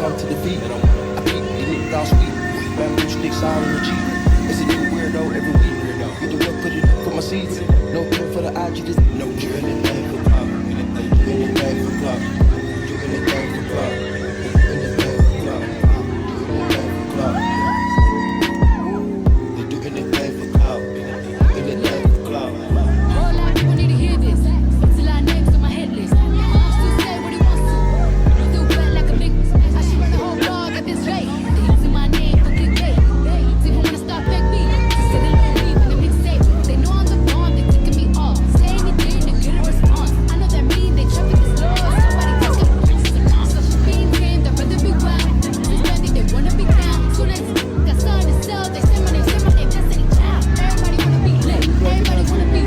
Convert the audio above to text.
come to defeat. I peep, you niggas all sweet. Bamboo sticks all on the cheek. It's a new weirdo every week. Get the whip, put my seeds. No care for the IG, just no. Do anything for pop. Do anything for pop. Do anything for pop.